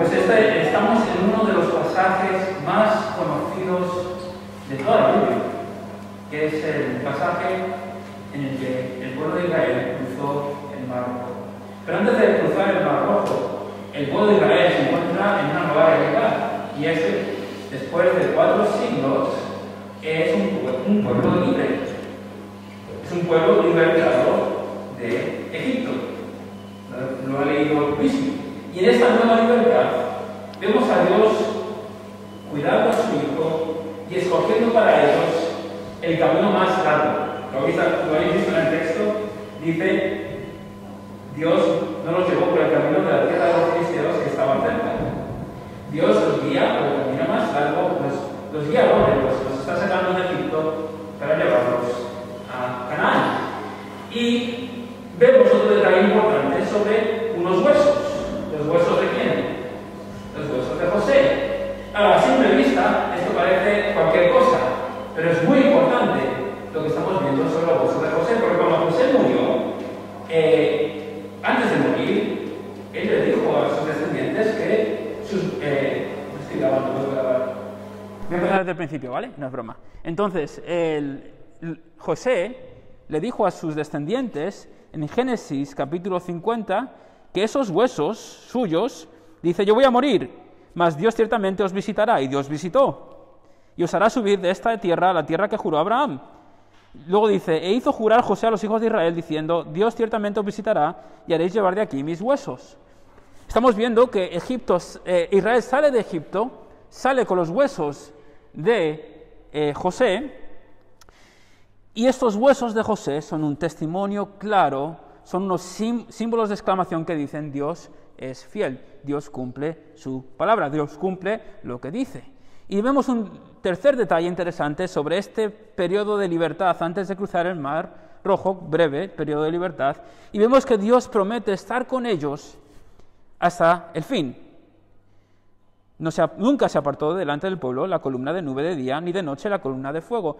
Pues estamos en uno de los pasajes más conocidos de toda la Biblia, que es el pasaje en el que el pueblo de Israel cruzó el Mar Rojo. Pero antes de cruzar el Mar Rojo, el pueblo de Israel se encuentra en una nueva realidad, y es que después de 4 siglos es un pueblo libre. Es un pueblo libertado de Egipto. Lo ha leído mismo. Y en esta nueva libertad vemos a Dios cuidando a su Hijo y escogiendo para ellos el camino más largo. Lo habéis visto en el texto, dice, Dios no los llevó por el camino de la tierra de los filisteos que estaba cerca. Dios los guía por el camino más largo, los guía a donde los está sacando de Egipto para llevarlos a Canaán. Y vemos otro detalle importante sobre unos huesos. ¿Los huesos de quién? Los huesos de José. A simple vista, esto parece cualquier cosa, pero es muy importante lo que estamos viendo sobre los huesos de José, porque cuando José murió, antes de morir, él le dijo a sus descendientes que voy a empezar desde el principio, ¿vale? No es broma. Entonces, José le dijo a sus descendientes en Génesis capítulo 50 que esos huesos suyos, dice, yo voy a morir, mas Dios ciertamente os visitará, y Dios visitó, y os hará subir de esta tierra a la tierra que juró a Abraham. Luego dice, e hizo jurar José a los hijos de Israel, diciendo, Dios ciertamente os visitará, y haréis llevar de aquí mis huesos. Estamos viendo que Israel sale de Egipto, sale con los huesos de José, y estos huesos de José son un testimonio claro, son unos símbolos de exclamación que dicen Dios es fiel, Dios cumple su palabra, Dios cumple lo que dice. Y vemos un tercer detalle interesante sobre este periodo de libertad antes de cruzar el Mar Rojo, breve periodo de libertad, y vemos que Dios promete estar con ellos hasta el fin. Nunca se apartó delante del pueblo la columna de nube de día, ni de noche la columna de fuego.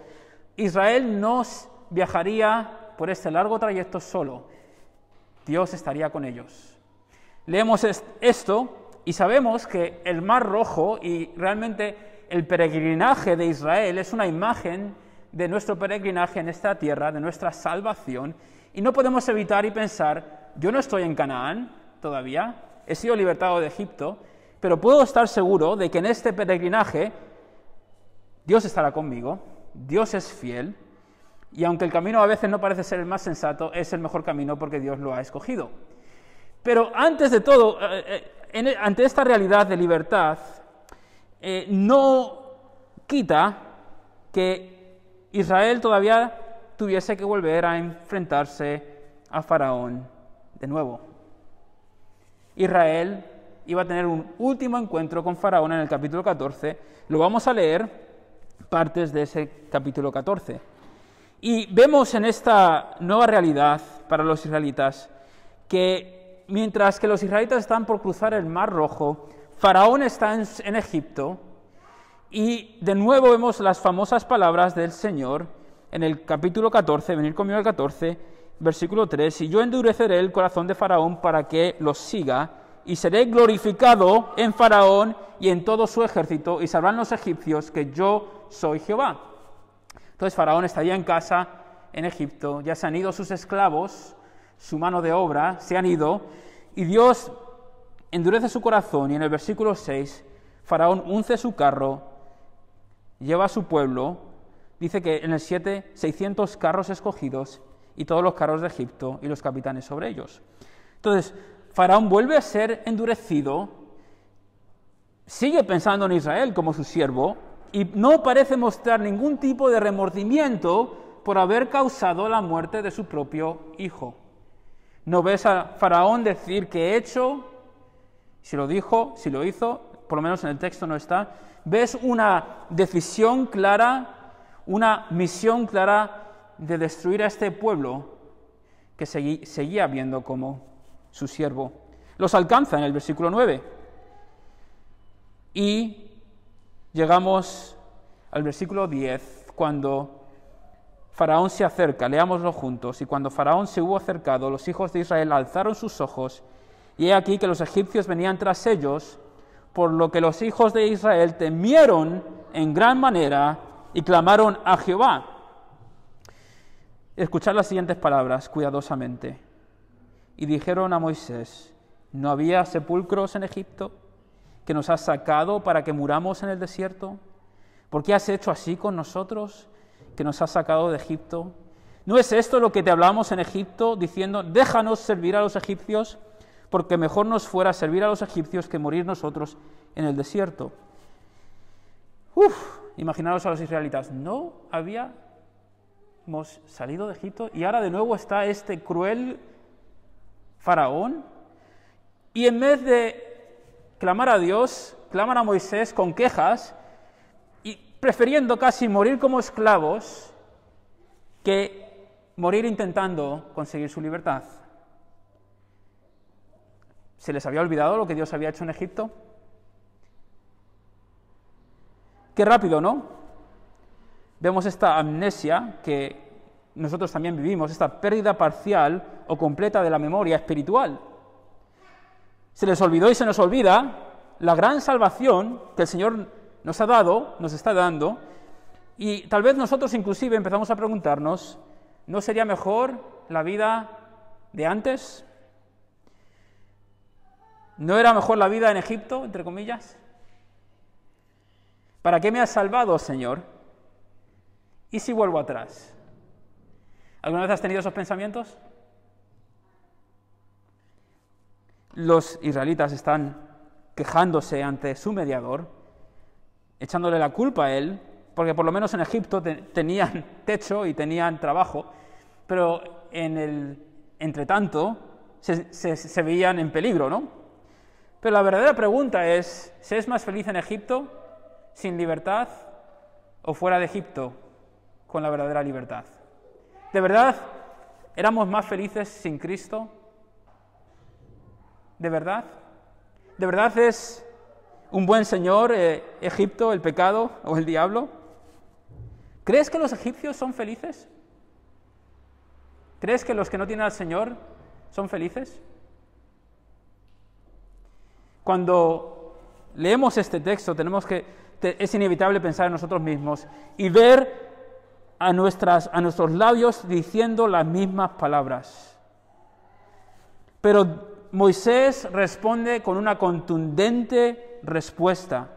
Israel no viajaría por este largo trayecto solo. Dios estaría con ellos. Leemos esto y sabemos que el Mar Rojo y realmente el peregrinaje de Israel es una imagen de nuestro peregrinaje en esta tierra, de nuestra salvación, y no podemos evitar y pensar, yo no estoy en Canaán todavía, he sido libertado de Egipto, pero puedo estar seguro de que en este peregrinaje Dios estará conmigo, Dios es fiel, y aunque el camino a veces no parece ser el más sensato, es el mejor camino porque Dios lo ha escogido. Pero antes de todo, ante esta realidad de libertad, no quita que Israel todavía tuviese que volver a enfrentarse a Faraón de nuevo. Israel iba a tener un último encuentro con Faraón en el capítulo 14. Lo vamos a leer, partes de ese capítulo 14. Y vemos en esta nueva realidad para los israelitas que mientras que los israelitas están por cruzar el Mar Rojo, Faraón está en Egipto, y de nuevo vemos las famosas palabras del Señor en el capítulo 14, venid conmigo al 14, versículo 3, y yo endureceré el corazón de Faraón para que los siga, y seré glorificado en Faraón y en todo su ejército, y sabrán los egipcios que yo soy Jehová. Entonces Faraón estaría en casa en Egipto, ya se han ido sus esclavos, su mano de obra, se han ido, y Dios endurece su corazón, y en el versículo 6, Faraón unce su carro, lleva a su pueblo, dice que en el 7, 600 carros escogidos, y todos los carros de Egipto, y los capitanes sobre ellos. Entonces, Faraón vuelve a ser endurecido, sigue pensando en Israel como su siervo, y no parece mostrar ningún tipo de remordimiento por haber causado la muerte de su propio hijo. No ves a Faraón decir que he hecho, si lo dijo, si lo hizo, por lo menos en el texto no está. Ves una decisión clara, una misión clara de destruir a este pueblo que seguía viendo como su siervo. Los alcanza en el versículo 9. Y llegamos al versículo 10, cuando Faraón se acerca, leámoslo juntos, y cuando Faraón se hubo acercado, los hijos de Israel alzaron sus ojos, y he aquí que los egipcios venían tras ellos, por lo que los hijos de Israel temieron en gran manera y clamaron a Jehová. Escuchad las siguientes palabras cuidadosamente. Y dijeron a Moisés: ¿no había sepulcros en Egipto que nos has sacado para que muramos en el desierto? ¿Por qué has hecho así con nosotros, que nos has sacado de Egipto? ¿No es esto lo que te hablamos en Egipto, diciendo: déjanos servir a los egipcios, porque mejor nos fuera servir a los egipcios que morir nosotros en el desierto? Imaginaros a los israelitas, no habíamos salido de Egipto y ahora de nuevo está este cruel faraón, y en vez de clamar a Dios, claman a Moisés con quejas y prefiriendo casi morir como esclavos que morir intentando conseguir su libertad. ¿Se les había olvidado lo que Dios había hecho en Egipto? Qué rápido, ¿no? Vemos esta amnesia que nosotros también vivimos, esta pérdida parcial o completa de la memoria espiritual. Se les olvidó y se nos olvida la gran salvación que el Señor nos ha dado, nos está dando, y tal vez nosotros inclusive empezamos a preguntarnos, ¿no sería mejor la vida de antes? ¿No era mejor la vida en Egipto, entre comillas? ¿Para qué me has salvado, Señor? ¿Y si vuelvo atrás? ¿Alguna vez has tenido esos pensamientos? Los israelitas están quejándose ante su mediador, echándole la culpa a él, porque por lo menos en Egipto tenían techo y tenían trabajo, pero entretanto se veían en peligro, ¿no? Pero la verdadera pregunta es, ¿se es más feliz en Egipto sin libertad o fuera de Egipto con la verdadera libertad? ¿De verdad éramos más felices sin Cristo? ¿De verdad? ¿De verdad es un buen señor Egipto, el pecado o el diablo? ¿Crees que los egipcios son felices? ¿Crees que los que no tienen al Señor son felices? Cuando leemos este texto es inevitable pensar en nosotros mismos y ver a nuestros labios diciendo las mismas palabras. Pero Moisés responde con una contundente respuesta.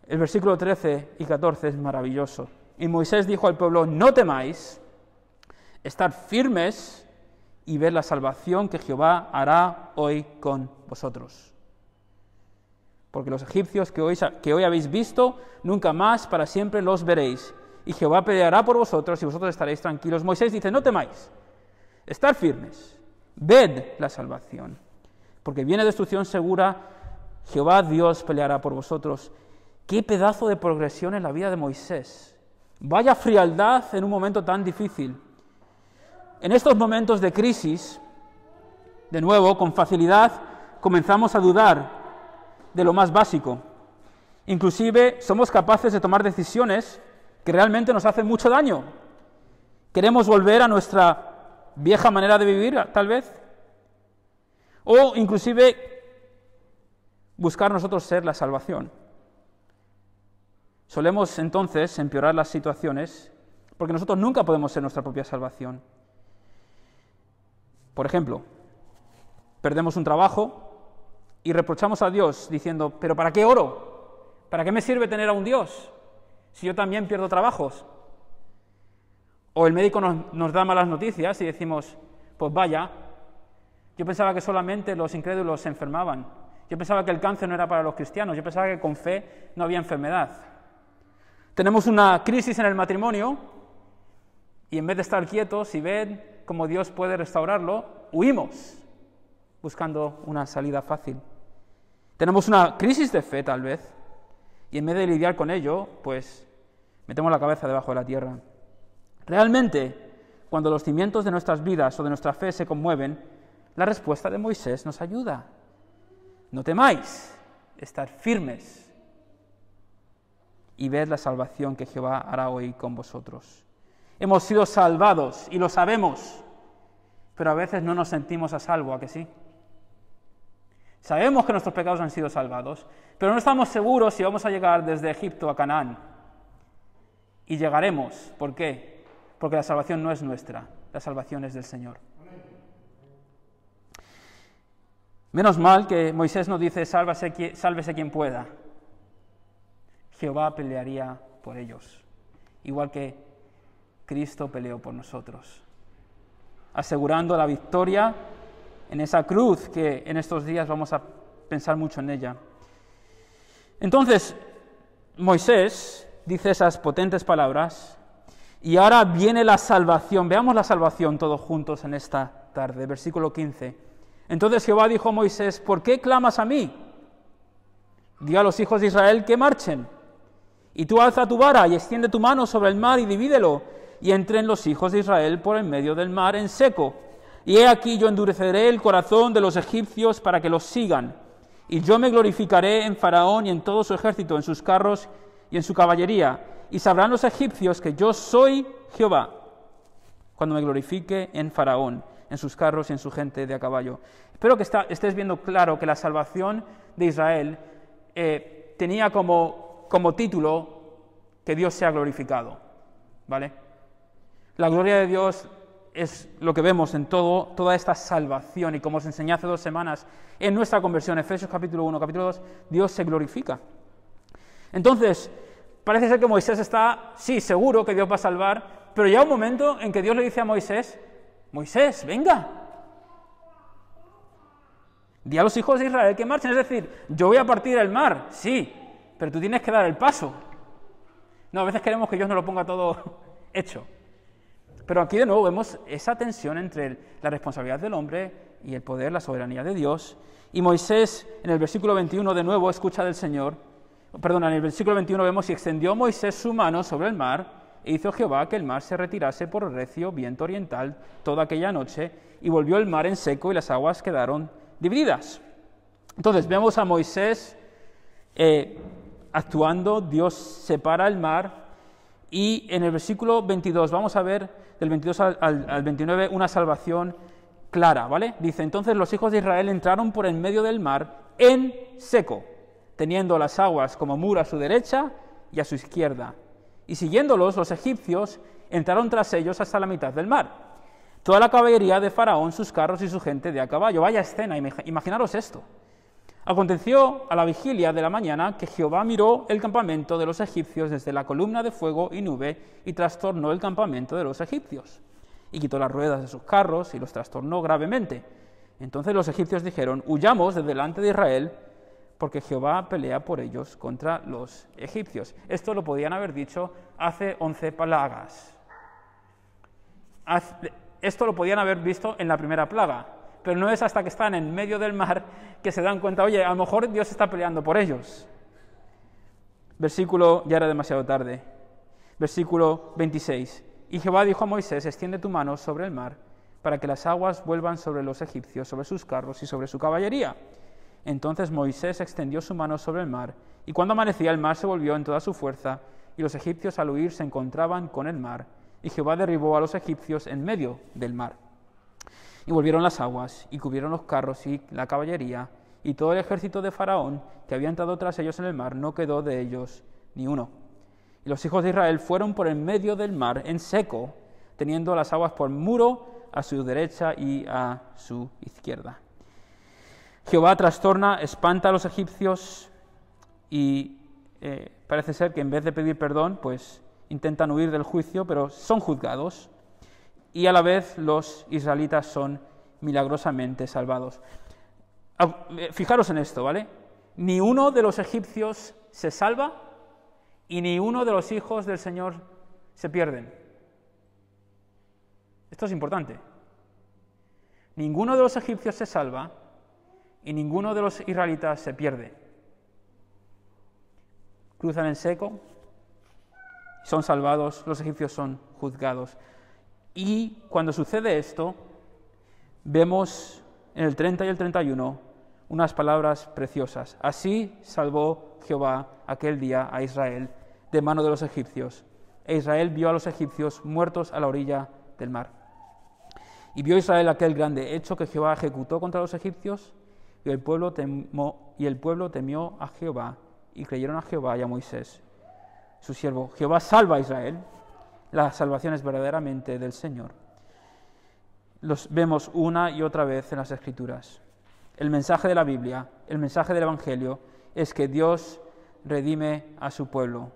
El versículo 13 y 14 es maravilloso. Y Moisés dijo al pueblo: no temáis, estad firmes y ved la salvación que Jehová hará hoy con vosotros. Porque los egipcios que hoy habéis visto, nunca más para siempre los veréis. Y Jehová peleará por vosotros y vosotros estaréis tranquilos. Moisés dice: no temáis, estad firmes, ved la salvación. Porque viene destrucción segura, Jehová Dios peleará por vosotros. ¡Qué pedazo de progresión en la vida de Moisés! Vaya frialdad en un momento tan difícil. En estos momentos de crisis, de nuevo, con facilidad, comenzamos a dudar de lo más básico. Inclusive somos capaces de tomar decisiones que realmente nos hacen mucho daño. Queremos volver a nuestra vieja manera de vivir, tal vez. O inclusive buscar nosotros ser la salvación. Solemos entonces empeorar las situaciones porque nosotros nunca podemos ser nuestra propia salvación. Por ejemplo, perdemos un trabajo y reprochamos a Dios diciendo: ¿pero para qué oro? ¿Para qué me sirve tener a un Dios si yo también pierdo trabajos? O el médico nos da malas noticias y decimos: pues vaya, yo pensaba que solamente los incrédulos se enfermaban. Yo pensaba que el cáncer no era para los cristianos. Yo pensaba que con fe no había enfermedad. Tenemos una crisis en el matrimonio y en vez de estar quietos y ver cómo Dios puede restaurarlo, huimos buscando una salida fácil. Tenemos una crisis de fe tal vez y en vez de lidiar con ello, pues metemos la cabeza debajo de la tierra. Realmente, cuando los cimientos de nuestras vidas o de nuestra fe se conmueven, la respuesta de Moisés nos ayuda. No temáis, estad firmes y ved la salvación que Jehová hará hoy con vosotros. Hemos sido salvados y lo sabemos, pero a veces no nos sentimos a salvo, ¿a que sí? Sabemos que nuestros pecados han sido salvados, pero no estamos seguros si vamos a llegar desde Egipto a Canaán. Y llegaremos. ¿Por qué? Porque la salvación no es nuestra, la salvación es del Señor. Menos mal que Moisés nos dice, sálvese quien pueda. Jehová pelearía por ellos, igual que Cristo peleó por nosotros, asegurando la victoria en esa cruz que en estos días vamos a pensar mucho en ella. Entonces, Moisés dice esas potentes palabras y ahora viene la salvación. Veamos la salvación todos juntos en esta tarde, versículo 15. Entonces Jehová dijo a Moisés, ¿por qué clamas a mí? Di a los hijos de Israel que marchen. Y tú alza tu vara y extiende tu mano sobre el mar y divídelo, y entren los hijos de Israel por el medio del mar en seco. Y he aquí yo endureceré el corazón de los egipcios para que los sigan. Y yo me glorificaré en Faraón y en todo su ejército, en sus carros y en su caballería. Y sabrán los egipcios que yo soy Jehová, cuando me glorifique en Faraón, en sus carros y en su gente de a caballo. Espero que estés viendo claro que la salvación de Israel tenía como título que Dios sea glorificado, ¿vale? La gloria de Dios es lo que vemos en toda esta salvación, y como os enseñé hace 2 semanas en nuestra conversión, Efesios capítulo 1, capítulo 2, Dios se glorifica. Entonces, parece ser que Moisés está, sí, seguro que Dios va a salvar, pero llega un momento en que Dios le dice a Moisés, Moisés, venga, di a los hijos de Israel que marchen, es decir, yo voy a partir el mar, sí, pero tú tienes que dar el paso. No, a veces queremos que Dios nos lo ponga todo hecho. Pero aquí de nuevo vemos esa tensión entre la responsabilidad del hombre y el poder, la soberanía de Dios. Y Moisés, en el versículo 21, de nuevo escucha del Señor. En el versículo 21 vemos, y extendió Moisés su mano sobre el mar, e hizo Jehová que el mar se retirase por recio viento oriental toda aquella noche, y volvió el mar en seco, y las aguas quedaron divididas. Entonces vemos a Moisés actuando, Dios separa el mar, y en el versículo 22 vamos a ver, del 22 al 29, una salvación clara, ¿vale? Dice, entonces los hijos de Israel entraron por en medio del mar en seco, teniendo las aguas como muro a su derecha y a su izquierda. Y siguiéndolos, los egipcios entraron tras ellos hasta la mitad del mar. Toda la caballería de Faraón, sus carros y su gente de a caballo. Vaya escena, imaginaros esto. Aconteció a la vigilia de la mañana que Jehová miró el campamento de los egipcios desde la columna de fuego y nube y trastornó el campamento de los egipcios. Y quitó las ruedas de sus carros y los trastornó gravemente. Entonces los egipcios dijeron, huyamos de delante de Israel, porque Jehová pelea por ellos contra los egipcios. Esto lo podían haber dicho hace 11 plagas. Esto lo podían haber visto en la primera plaga, pero no es hasta que están en medio del mar que se dan cuenta, oye, a lo mejor Dios está peleando por ellos. Versículo, ya era demasiado tarde, versículo 26. Y Jehová dijo a Moisés, extiende tu mano sobre el mar, para que las aguas vuelvan sobre los egipcios, sobre sus carros y sobre su caballería. Entonces Moisés extendió su mano sobre el mar, y cuando amanecía el mar se volvió en toda su fuerza, y los egipcios al huir se encontraban con el mar, y Jehová derribó a los egipcios en medio del mar. Y volvieron las aguas, y cubrieron los carros y la caballería, y todo el ejército de Faraón, que había entrado tras ellos en el mar, no quedó de ellos ni uno. Y los hijos de Israel fueron por el medio del mar en seco, teniendo las aguas por muro a su derecha y a su izquierda. Jehová trastorna, espanta a los egipcios y parece ser que en vez de pedir perdón, pues intentan huir del juicio, pero son juzgados y a la vez los israelitas son milagrosamente salvados. Fijaros en esto, ¿vale? Ni uno de los egipcios se salva y ni uno de los hijos del Señor se pierden. Esto es importante. Ninguno de los egipcios se salva y ninguno de los israelitas se pierde. Cruzan en seco, son salvados, los egipcios son juzgados. Y cuando sucede esto, vemos en el 30 y el 31 unas palabras preciosas. Así salvó Jehová aquel día a Israel de mano de los egipcios. E Israel vio a los egipcios muertos a la orilla del mar. Y vio Israel aquel grande hecho que Jehová ejecutó contra los egipcios, y el pueblo temió a Jehová, y creyeron a Jehová y a Moisés, su siervo. Jehová salva a Israel, la salvación es verdaderamente del Señor. Los vemos una y otra vez en las Escrituras. El mensaje de la Biblia, el mensaje del Evangelio, es que Dios redime a su pueblo.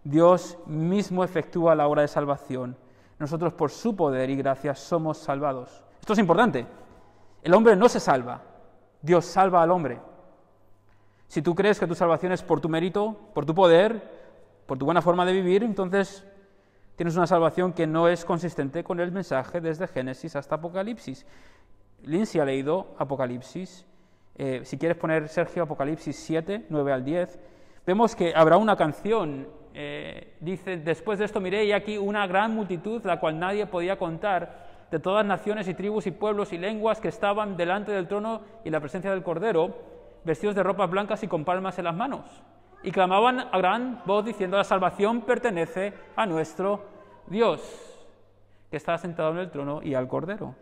Dios mismo efectúa la obra de salvación. Nosotros por su poder y gracia somos salvados. Esto es importante. El hombre no se salva. Dios salva al hombre. Si tú crees que tu salvación es por tu mérito, por tu poder, por tu buena forma de vivir, entonces tienes una salvación que no es consistente con el mensaje desde Génesis hasta Apocalipsis. Lindsay ha leído Apocalipsis. Si quieres poner, Sergio, Apocalipsis 7, 9 al 10, vemos que habrá una canción. Dice, después de esto miré y aquí una gran multitud, la cual nadie podía contar, de todas naciones y tribus y pueblos y lenguas que estaban delante del trono y en la presencia del Cordero, vestidos de ropas blancas y con palmas en las manos. Y clamaban a gran voz diciendo, la salvación pertenece a nuestro Dios, que está sentado en el trono y al Cordero.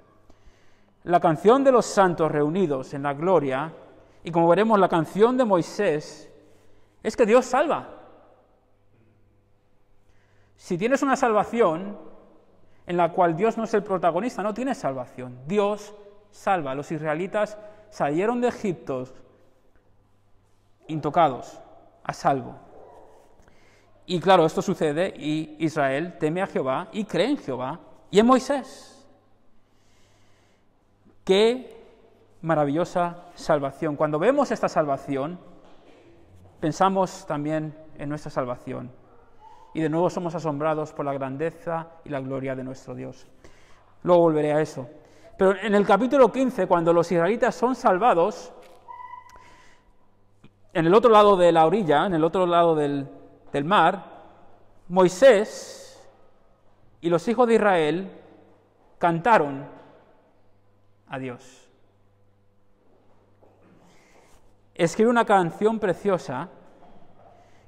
La canción de los santos reunidos en la gloria, y como veremos la canción de Moisés, es que Dios salva. Si tienes una salvación en la cual Dios no es el protagonista, no tienes salvación. Dios salva. Los israelitas salieron de Egipto intocados, a salvo. Y claro, esto sucede y Israel teme a Jehová y cree en Jehová y en Moisés. ¡Qué maravillosa salvación! Cuando vemos esta salvación, pensamos también en nuestra salvación. Y de nuevo somos asombrados por la grandeza y la gloria de nuestro Dios. Luego volveré a eso. Pero en el capítulo 15, cuando los israelitas son salvados, en el otro lado de la orilla, en el otro lado del mar, Moisés y los hijos de Israel cantaron a Dios. Escribe una canción preciosa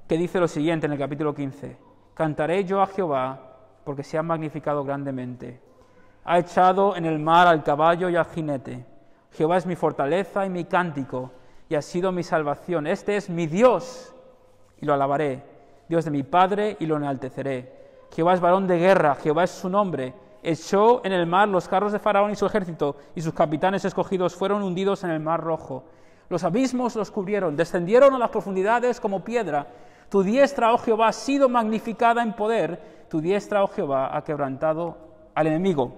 que dice lo siguiente en el capítulo 15. Cantaré yo a Jehová, porque se ha magnificado grandemente. Ha echado en el mar al caballo y al jinete. Jehová es mi fortaleza y mi cántico, y ha sido mi salvación. Este es mi Dios, y lo alabaré. Dios de mi Padre, y lo enalteceré. Jehová es varón de guerra, Jehová es su nombre. Echó en el mar los carros de Faraón y su ejército, y sus capitanes escogidos fueron hundidos en el mar rojo. Los abismos los cubrieron, descendieron a las profundidades como piedra. Tu diestra, oh Jehová, ha sido magnificada en poder. Tu diestra, oh Jehová, ha quebrantado al enemigo.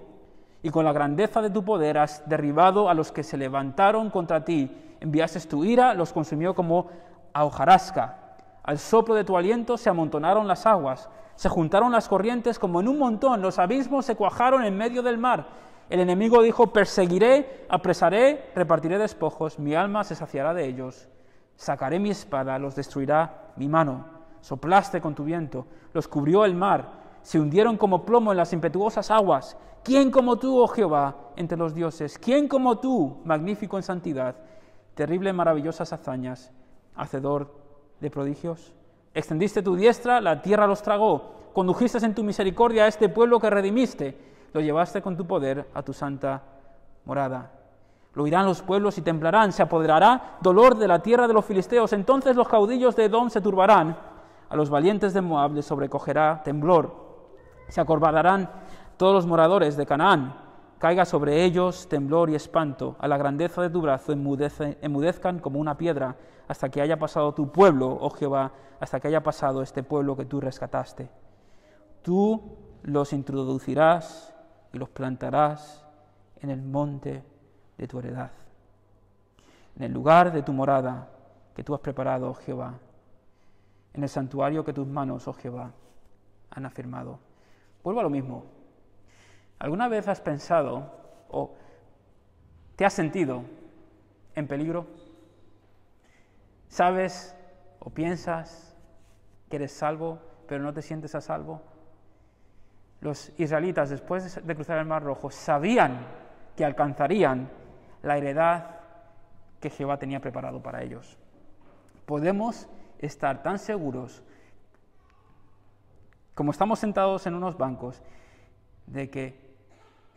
Y con la grandeza de tu poder has derribado a los que se levantaron contra ti. Enviaste tu ira, los consumió como a hojarasca. Al soplo de tu aliento se amontonaron las aguas. Se juntaron las corrientes como en un montón. Los abismos se cuajaron en medio del mar. El enemigo dijo, perseguiré, apresaré, repartiré despojos. Mi alma se saciará de ellos. Sacaré mi espada, los destruirá mi mano. Soplaste con tu viento, los cubrió el mar. Se hundieron como plomo en las impetuosas aguas. ¿Quién como tú, oh Jehová, entre los dioses? ¿Quién como tú, magnífico en santidad, terrible en maravillosas hazañas, hacedor de prodigios? Extendiste tu diestra, la tierra los tragó. Condujiste en tu misericordia a este pueblo que redimiste. Lo llevaste con tu poder a tu santa morada. Lo oirán los pueblos y temblarán, se apoderará dolor de la tierra de los filisteos. Entonces los caudillos de Edom se turbarán, a los valientes de Moab les sobrecogerá temblor. Se acorbalarán todos los moradores de Canaán, caiga sobre ellos temblor y espanto. A la grandeza de tu brazo enmudezcan como una piedra, hasta que haya pasado tu pueblo, oh Jehová, hasta que haya pasado este pueblo que tú rescataste. Tú los introducirás y los plantarás en el monte de tu heredad, en el lugar de tu morada que tú has preparado, oh Jehová, en el santuario que tus manos, oh Jehová, han afirmado. Vuelvo a lo mismo. ¿Alguna vez has pensado o te has sentido en peligro? ¿Sabes o piensas que eres salvo, pero no te sientes a salvo? Los israelitas, después de cruzar el Mar Rojo, sabían que alcanzarían la heredad que Jehová tenía preparado para ellos. Podemos estar tan seguros, como estamos sentados en unos bancos, de que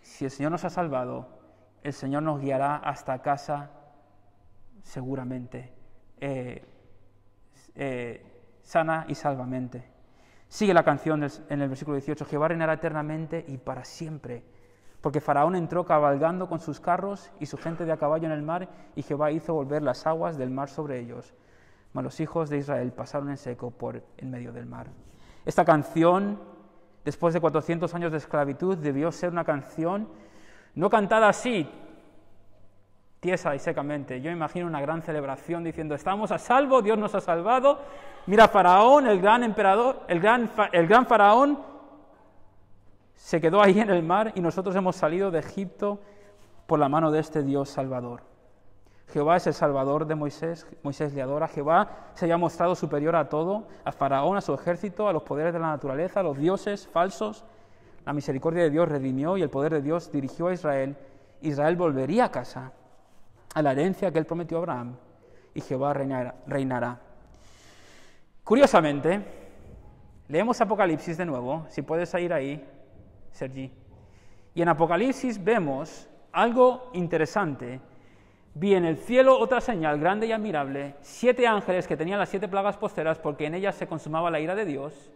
si el Señor nos ha salvado, el Señor nos guiará hasta casa seguramente, sana y salvamente. Sigue la canción en el versículo 18, Jehová reinará eternamente y para siempre, porque Faraón entró cabalgando con sus carros y su gente de a caballo en el mar, y Jehová hizo volver las aguas del mar sobre ellos. Mas los hijos de Israel pasaron en seco por en medio del mar. Esta canción, después de 400 años de esclavitud, debió ser una canción no cantada así, tiesa y secamente. Yo imagino una gran celebración diciendo, estamos a salvo, Dios nos ha salvado. Mira, Faraón, el gran emperador, el gran Faraón, se quedó ahí en el mar y nosotros hemos salido de Egipto por la mano de este Dios Salvador. Jehová es el Salvador de Moisés, Moisés le adora. Jehová se había mostrado superior a todo, a Faraón, a su ejército, a los poderes de la naturaleza, a los dioses falsos. La misericordia de Dios redimió y el poder de Dios dirigió a Israel. Israel volvería a casa, a la herencia que él prometió a Abraham, y Jehová reinará. Curiosamente, leemos Apocalipsis de nuevo, si puedes ir ahí, Sergi. Y en Apocalipsis vemos algo interesante. Vi en el cielo otra señal grande y admirable, 7 ángeles que tenían las 7 plagas posteras, porque en ellas se consumaba la ira de Dios.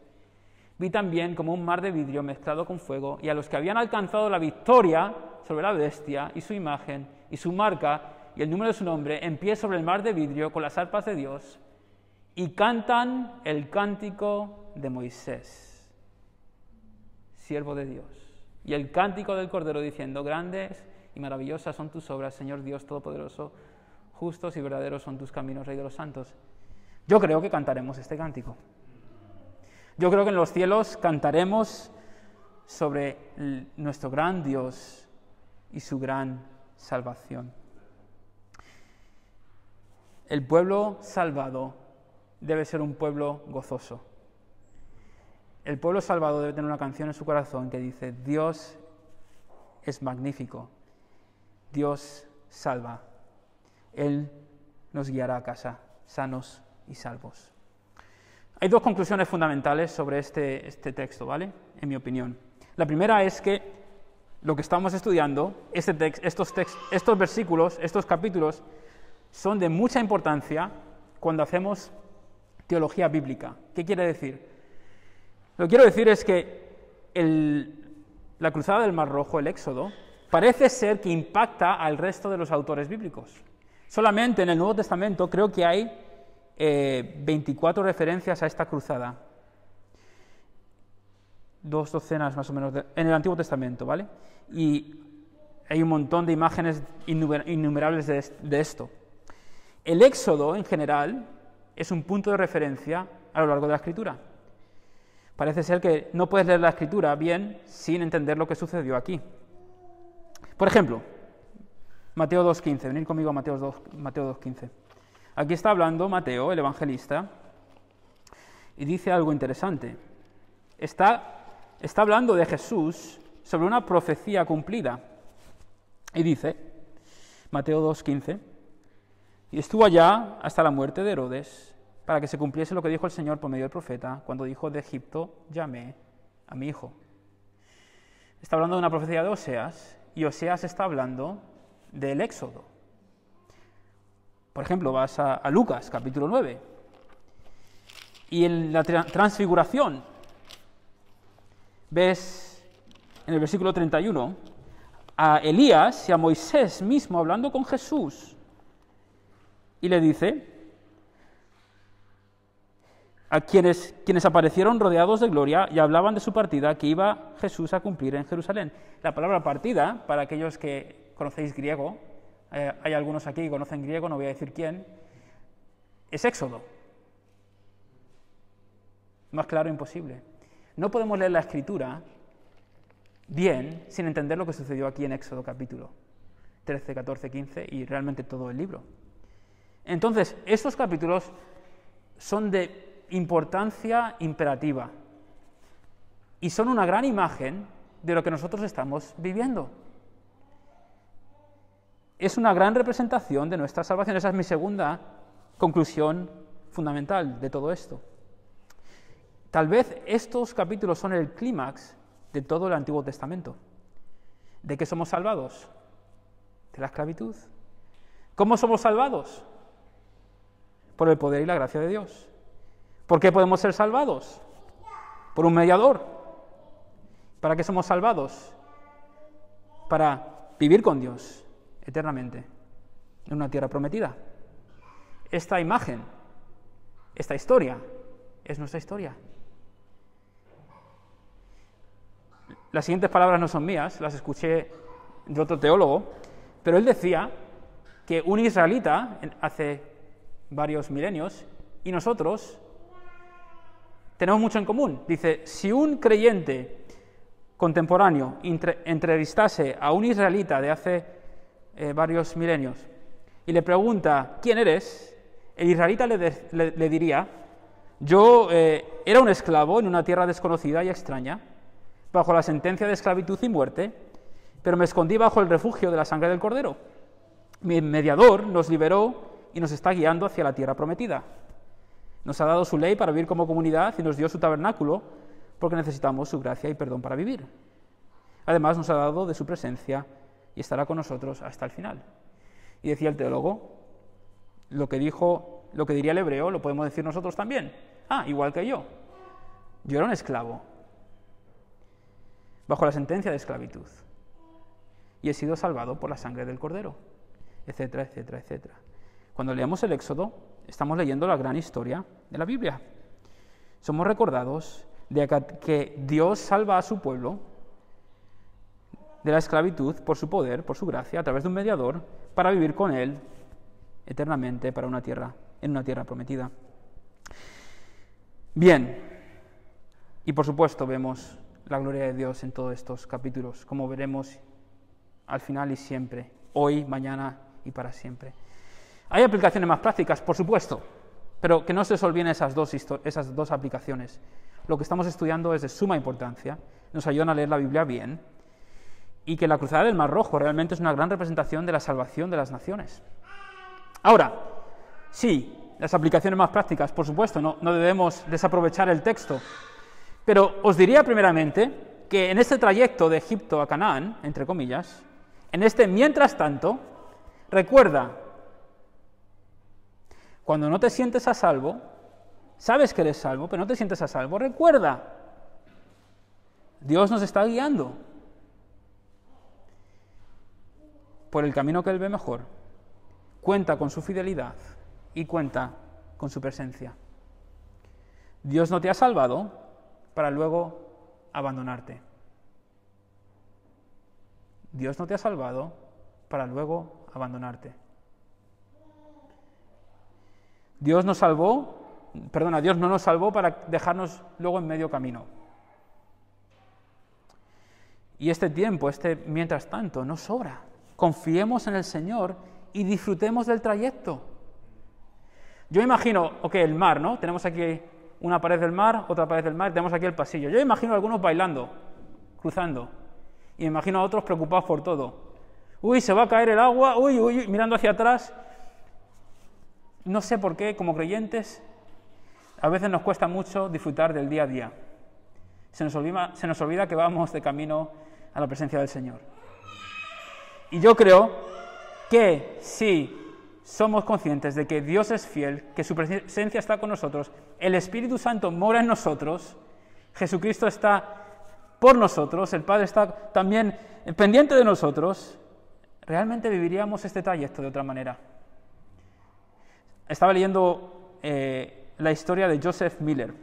Vi también como un mar de vidrio mezclado con fuego, y a los que habían alcanzado la victoria sobre la bestia y su imagen y su marca y el número de su nombre, en pie sobre el mar de vidrio con las arpas de Dios, y cantan el cántico de Moisés, siervo de Dios, y el cántico del Cordero, diciendo, grandes y maravillosas son tus obras, Señor Dios Todopoderoso, justos y verdaderos son tus caminos, Rey de los santos. Yo creo que cantaremos este cántico. Yo creo que en los cielos cantaremos sobre nuestro gran Dios y su gran salvación. El pueblo salvado debe ser un pueblo gozoso. El pueblo salvado debe tener una canción en su corazón que dice, Dios es magnífico, Dios salva, Él nos guiará a casa, sanos y salvos. Hay 2 conclusiones fundamentales sobre este texto, ¿vale? En mi opinión. La primera es que lo que estamos estudiando, estos versículos, estos capítulos, son de mucha importancia cuando hacemos teología bíblica. ¿Qué quiere decir? Lo que quiero decir es que la cruzada del Mar Rojo, el Éxodo, parece ser que impacta al resto de los autores bíblicos. Solamente en el Nuevo Testamento creo que hay 24 referencias a esta cruzada. 2 docenas más o menos en el Antiguo Testamento, ¿vale? Y hay un montón de imágenes innumerables de esto. El Éxodo, en general, es un punto de referencia a lo largo de la Escritura. Parece ser que no puedes leer la Escritura bien sin entender lo que sucedió aquí. Por ejemplo, Mateo 2.15. Venid conmigo a Mateo 2.15. Aquí está hablando Mateo, el evangelista, y dice algo interesante. Está hablando de Jesús sobre una profecía cumplida. Y dice, Mateo 2.15, y estuvo allá hasta la muerte de Herodes, para que se cumpliese lo que dijo el Señor por medio del profeta, cuando dijo, de Egipto llamé a mi hijo. Está hablando de una profecía de Oseas, y Oseas está hablando del Éxodo. Por ejemplo, vas a Lucas, capítulo 9, y en la transfiguración ves en el versículo 31 a Elías y a Moisés mismo hablando con Jesús, y le dice a quienes aparecieron rodeados de gloria y hablaban de su partida que iba Jesús a cumplir en Jerusalén. La palabra partida, para aquellos que conocéis griego, hay algunos aquí que conocen griego, no voy a decir quién, es Éxodo. Más claro imposible. No podemos leer la Escritura bien sin entender lo que sucedió aquí en Éxodo capítulo 13, 14, 15 y realmente todo el libro. Entonces, estos capítulos son de importancia imperativa y son una gran imagen de lo que nosotros estamos viviendo. Es una gran representación de nuestra salvación. Esa es mi segunda conclusión fundamental de todo esto. Tal vez estos capítulos son el clímax de todo el Antiguo Testamento. ¿De qué somos salvados? De la esclavitud. ¿Cómo somos salvados? por el poder y la gracia de Dios. ¿Por qué podemos ser salvados? Por un mediador. ¿Para qué somos salvados? Para vivir con Dios eternamente en una tierra prometida. Esta imagen, esta historia, es nuestra historia. Las siguientes palabras no son mías, las escuché de otro teólogo, pero él decía que un israelita hace varios milenios y nosotros tenemos mucho en común. Dice, si un creyente contemporáneo entrevistase a un israelita de hace varios milenios y le pregunta, ¿quién eres?, el israelita le diría, yo era un esclavo en una tierra desconocida y extraña, bajo la sentencia de esclavitud y muerte, pero me escondí bajo el refugio de la sangre del Cordero. Mi mediador nos liberó y nos está guiando hacia la tierra prometida. Nos ha dado su ley para vivir como comunidad y nos dio su tabernáculo porque necesitamos su gracia y perdón para vivir. Además nos ha dado de su presencia y estará con nosotros hasta el final. Y decía el teólogo, lo que diría el hebreo lo podemos decir nosotros también. Igual que yo. Yo era un esclavo bajo la sentencia de esclavitud y he sido salvado por la sangre del Cordero, etcétera, etcétera, etcétera. Cuando leemos el Éxodo, estamos leyendo la gran historia de la Biblia. Somos recordados de que Dios salva a su pueblo de la esclavitud por su poder, por su gracia, a través de un mediador, para vivir con Él eternamente en una tierra prometida. Bien, y por supuesto vemos la gloria de Dios en todos estos capítulos, como veremos al final y siempre, hoy, mañana y para siempre. Hay aplicaciones más prácticas, por supuesto, pero que no se os olviden esas dos aplicaciones. Lo que estamos estudiando es de suma importancia, nos ayudan a leer la Biblia bien, y que la cruzada del Mar Rojo realmente es una gran representación de la salvación de las naciones. Ahora, sí, las aplicaciones más prácticas, por supuesto, no debemos desaprovechar el texto, pero os diría primeramente que en este trayecto de Egipto a Canaán, entre comillas, en este mientras tanto, recuerda, cuando no te sientes a salvo, sabes que eres salvo, pero no te sientes a salvo, recuerda, Dios nos está guiando por el camino que Él ve mejor, cuenta con su fidelidad y cuenta con su presencia. Dios no te ha salvado para luego abandonarte. Dios no te ha salvado para luego abandonarte. Dios no nos salvó para dejarnos luego en medio camino. Y este tiempo, mientras tanto, no sobra. Confiemos en el Señor y disfrutemos del trayecto. Yo imagino, el mar, ¿no? Tenemos aquí una pared del mar, otra pared del mar, tenemos aquí el pasillo. Yo imagino a algunos bailando, cruzando, y me imagino a otros preocupados por todo. Uy, se va a caer el agua, uy, mirando hacia atrás. No sé por qué, como creyentes, a veces nos cuesta mucho disfrutar del día a día. Se nos olvida que vamos de camino a la presencia del Señor. Y yo creo que si somos conscientes de que Dios es fiel, que su presencia está con nosotros, el Espíritu Santo mora en nosotros, Jesucristo está por nosotros, el Padre está también pendiente de nosotros, realmente viviríamos este trayecto de otra manera. Estaba leyendo la historia de Joseph Miller.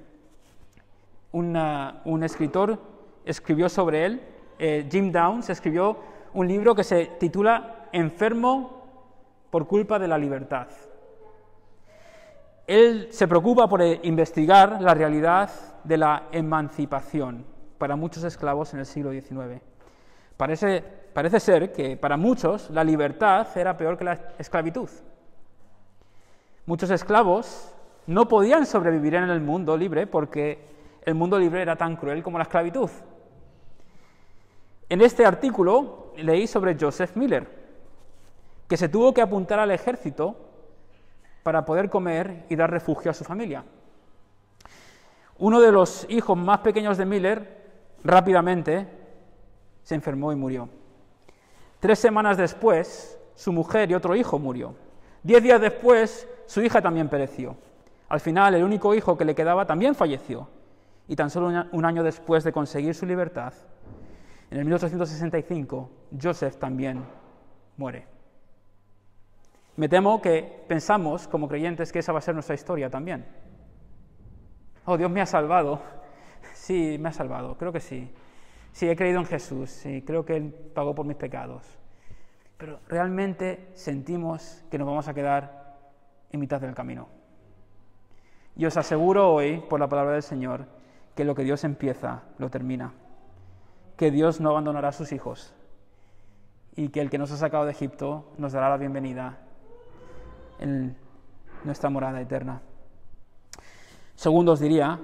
Un escritor escribió sobre él, Jim Downs, escribió un libro que se titula Enfermo por culpa de la libertad. Él se preocupa por investigar la realidad de la emancipación para muchos esclavos en el siglo XIX. Parece ser que para muchos la libertad era peor que la esclavitud. Muchos esclavos no podían sobrevivir en el mundo libre porque el mundo libre era tan cruel como la esclavitud. En este artículo leí sobre Joseph Miller, que se tuvo que apuntar al ejército para poder comer y dar refugio a su familia. Uno de los hijos más pequeños de Miller rápidamente se enfermó y murió. 3 semanas después, su mujer y otro hijo murió. 10 días después, su hija también pereció. Al final, el único hijo que le quedaba también falleció. Y tan solo un año después de conseguir su libertad, en el 1865, Joseph también muere. Me temo que pensamos, como creyentes, que esa va a ser nuestra historia también. Oh, Dios me ha salvado. Sí, me ha salvado, creo que sí. Sí, he creído en Jesús, sí, creo que Él pagó por mis pecados. Pero realmente sentimos que nos vamos a quedar en mitad del camino. Y os aseguro hoy, por la palabra del Señor, que lo que Dios empieza, lo termina. Que Dios no abandonará a sus hijos. Y que el que nos ha sacado de Egipto nos dará la bienvenida en nuestra morada eterna. Segundo, os diría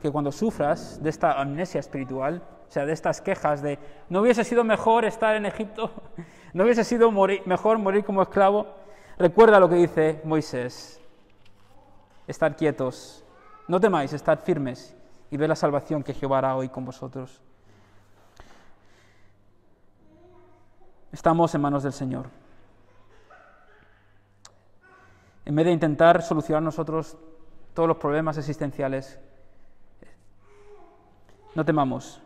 que cuando sufras de esta amnesia espiritual, o sea, de estas quejas de ¿no hubiese sido mejor estar en Egipto? ¿No hubiese sido mejor morir como esclavo? Recuerda lo que dice Moisés. Estad quietos, no temáis, estad firmes y ved la salvación que Jehová hará hoy con vosotros. Estamos en manos del Señor. En vez de intentar solucionar nosotros todos los problemas existenciales, no temamos,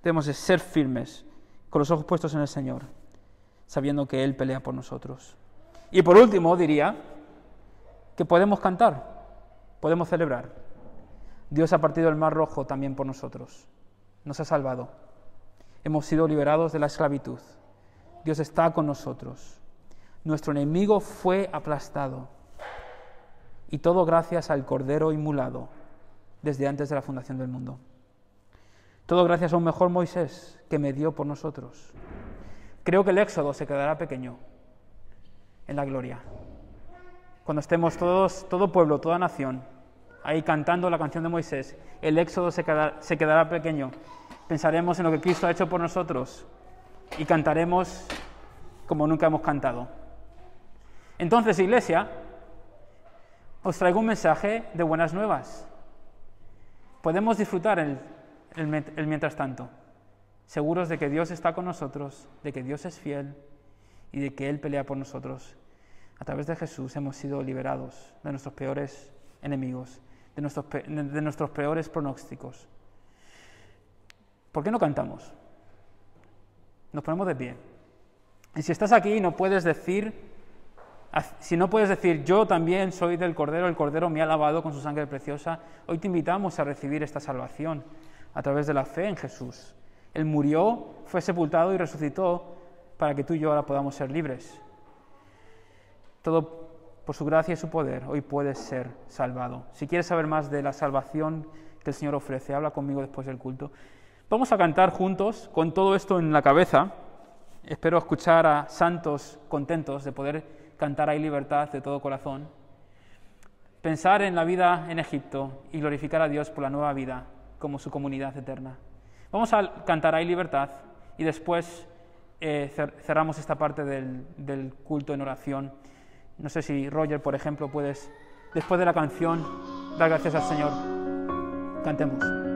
debemos de ser firmes, con los ojos puestos en el Señor, sabiendo que Él pelea por nosotros. Y por último, diría que podemos cantar, podemos celebrar. Dios ha partido el mar rojo también por nosotros, nos ha salvado. Hemos sido liberados de la esclavitud. Dios está con nosotros. Nuestro enemigo fue aplastado. Y todo gracias al Cordero inmolado desde antes de la fundación del mundo. Todo gracias a un mejor Moisés que medió por nosotros. Creo que el Éxodo se quedará pequeño en la gloria. Cuando estemos todos, todo pueblo, toda nación, ahí cantando la canción de Moisés, el Éxodo se quedará pequeño. Pensaremos en lo que Cristo ha hecho por nosotros y cantaremos como nunca hemos cantado. Entonces, Iglesia, os traigo un mensaje de buenas nuevas. Podemos disfrutar el mientras tanto, seguros de que Dios está con nosotros, de que Dios es fiel y de que Él pelea por nosotros. A través de Jesús hemos sido liberados de nuestros peores enemigos, de nuestros peores pronósticos. ¿Por qué no cantamos? Nos ponemos de pie. Y si estás aquí y no puedes decir, yo también soy del Cordero, el Cordero me ha lavado con su sangre preciosa, hoy te invitamos a recibir esta salvación a través de la fe en Jesús. Él murió, fue sepultado y resucitó para que tú y yo ahora podamos ser libres. Todo por su gracia y su poder, hoy puedes ser salvado. Si quieres saber más de la salvación que el Señor ofrece, habla conmigo después del culto. Vamos a cantar juntos con todo esto en la cabeza. Espero escuchar a santos contentos de poder cantar Hay libertad de todo corazón. Pensar en la vida en Egipto y glorificar a Dios por la nueva vida como su comunidad eterna. Vamos a cantar Hay libertad y después cerramos esta parte del culto en oración. No sé si Roger, por ejemplo, puedes, después de la canción, dar gracias al Señor. Cantemos.